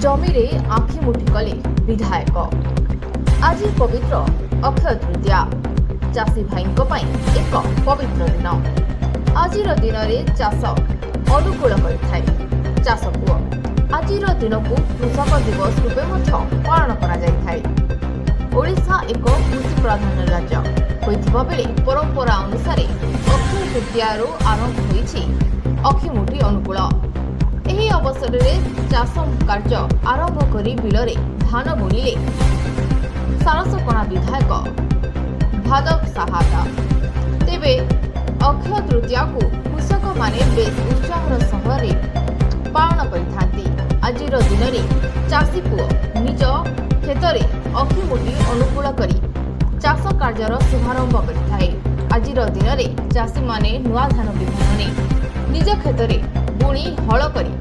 जमीरे आखिमुठी कले विधायक। आज पवित्र अक्षय तृतीया चाषी भाई एक पवित्र दिन। आज दिन में चाष अनुकूल कर चाष पुओ आज दिन को कृषक दिवस रूपे पालन ओडिशा एक कृषि प्रधान राज्य होइथिबा बेले परंपरा अनुसार अक्षय तृतीया आरंभ होइछि अखिमुठी अनुकूल। एही अवसर में चाष कार्य आरंभ करी बिलरे धान बुणिले सारसकणा विधायक भादव साहाता। तेबे अक्षय तृतीया को कृषक माने बेस उत्साहर सहरे पालन करिथांती। आज दिन में चाषी पुओ निज क्षेत्र अखिमुठी अनुकूल करी चाष कार्यर शुभारंभ करिथाए। आज दिन में चाषी माने नुआ धान विधान ने निज क्षेत्र बुणी हल करी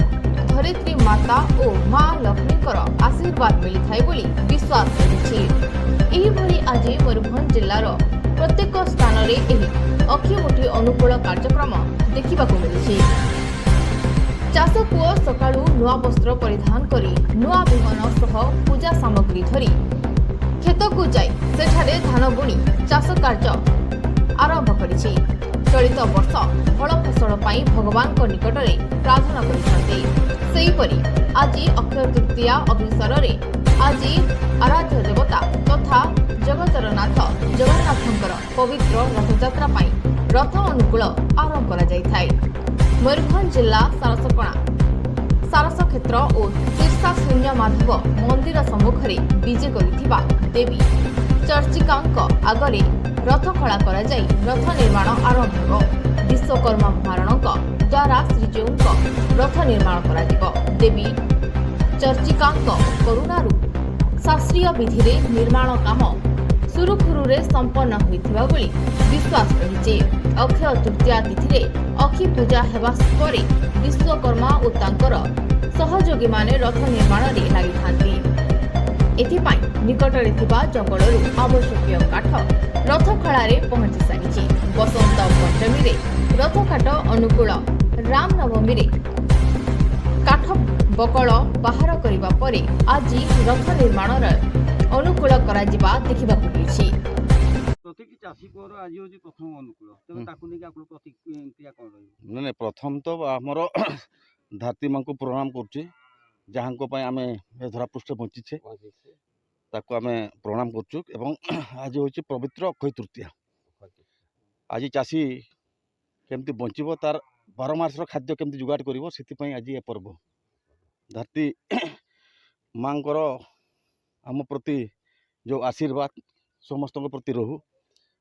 धरित्री माता और मां लक्ष्मीकर आशीर्वाद मिलिथाए बोली विश्वास रही। आज मयूरभंज जिलार प्रत्येक स्थान में अखिमुठी अनुकूल कार्यक्रम देखा मिली। चाष पुओ सकाळू नुआ वस्त्र परिधान करी नुआ बिहन सह पूजा सामग्री धरी खेत को जाई सेठारे धान बुणी चाष कार्य आरंभ करिछि। चलित वर्ष फल फसल पाई भगवान को निकट में प्रार्थना करिसेंती। सेहीपरि आज अक्षय तृतीया अवसर में आज आराध्य देवता तथा जगतर नाथ जगन्नाथंकर पवित्र रथयात्रा पाई रथ अनुकूल आरंभ करा जायथाय। मयूरभंज जिला सारसकणा सारस क्षेत्र और शीर्षा शून्य माधव मंदिर सम्मुख में विजे करिथिबा देवी चर्चिकांक आगरे रथ खड़ा करा जाई रथ निर्माण आरंभ हो। विश्वकर्मा महारणक द्वारा श्रीजीउंक रथ निर्माण करा जिवो। देवी चर्चिकांक करुणारू शास्त्रीय विधि रे निर्माण काम सुरुखुरु संपन्न होइथिबा बोली विश्वास रहिছে। अक्षय तृतीया तिथि रे अखि पूजा हेबा परे विश्वकर्मा और तांकर सहयोगी माने रथ निर्माण रे लागि थांती। एथिपाई निकटरे थिबा जंगलरू आवश्यकीय काठ रथ खଳାରେ पहुंची सारिछि। बसंत पंचमी रे रथ काट अनुकूल रामनवमी रे काठ बकल बाहर करिबा परे आज रथ निर्माण अनुकूल करा जिबा देखिबा मिलिछि। प्रत्येक चाषी को आज होची प्रथम अनुकूल तबे ताकु नै आपन प्रतिक्रिया कोन रही नै प्रथम तो हमर धरती मां को प्रणाम करछि जहां को पय आमे धरा पृष्ठ पहुंची छे ताकू आमे प्रणाम करछु। एवं आज होची पवित्र अक्षय तृतीया। आज चाषी केमती बंचिबो तार 12 मासर खाद्य केमती जुगाड़ करिवो सेति पय आज ए पर्व धरती मांकर आम प्रति जो आशीर्वाद समस्त प्रति रहू।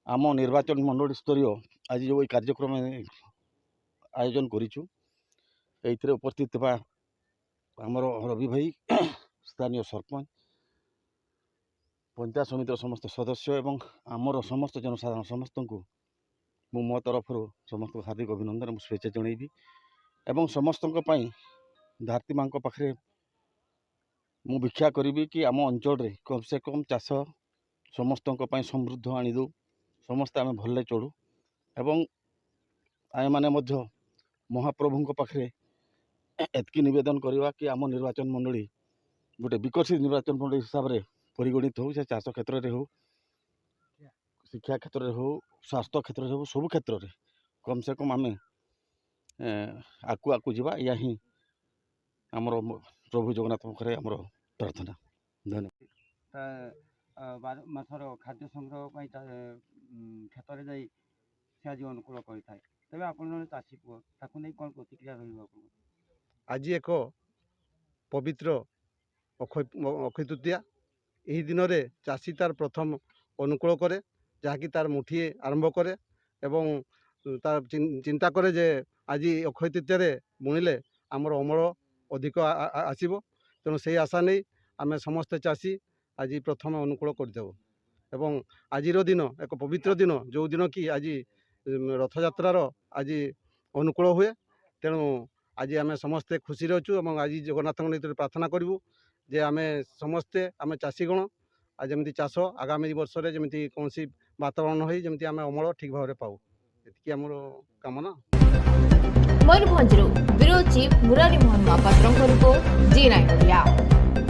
आम निर्वाचन मंडल स्तरीय आज जो कार्यक्रम आयोजन करिछु एइथरे उपस्थित बा हमर रवि भाई स्थानीय सरपंच पंचायत समितिर समस्त सदस्य एवं आमर समस्त जनसाधारण समस्त को मु मो तरफ समस्त हार्दिक अभिनंदन मु शुभेच्छा जणैबी। एवं समस्त धरती मां पाखे मु भिक्षा करी कि आम अंचल रे कम से कम चाष समस्त समृद्ध आनी दो समस्त आम भले चढ़ू। एवं आम मैंने महाप्रभु पाखे एतकी निवेदन करवा कि आम निर्वाचन मंडली गोटे विकसित निर्वाचन मंडली हिसाब से परिगणित हो। चाष क्षेत्र में हो शिक्षा क्षेत्र में हो स्वास्थ्य क्षेत्र में हो सब क्षेत्र में कम से कम आम आकु आकु जावा या ही आमर प्रभु जगन्नाथ मुखरे आमर प्रार्थना। धन्यवाद। 12 मासर खाद्य संग्रह क्षेत्र में से आज अनुकूल करें तेज आप चाषी पुओ ताकू नहीं कौन प्रतिक्रिया रही। आज एक पवित्र अक्षय तृतीया यही दिन में चाषी तार प्रथम अनुकूल करे जहाँकि तार मुठी आरंभ करे एवं तार चिंता करे जे आज अक्षय तृतीया बुणिले आमर अमल अधिक आसब। तेणु से आशा नहीं आम समस्त चाषी आज प्रथम अनुकूल करदेव। एवं आज दिन एक पवित्र दिन जो दिन कि आज रथयात्रार आज अनुकूल हुए। तेणु आज आम समस्ते खुशी अच्छु और आज जगन्नाथ नीति प्रार्थना करूँ जे आम समस्ते आम चाषीगण आज जमी चाष आगामी वर्ष में जमी कौन वातावरण हो जमी आम अमल ठीक भाव पाऊ ये आम कामना। मयूरभंज ब्यूरो चीफ मुरारी मोहन महापात्र जी9 ओडिया।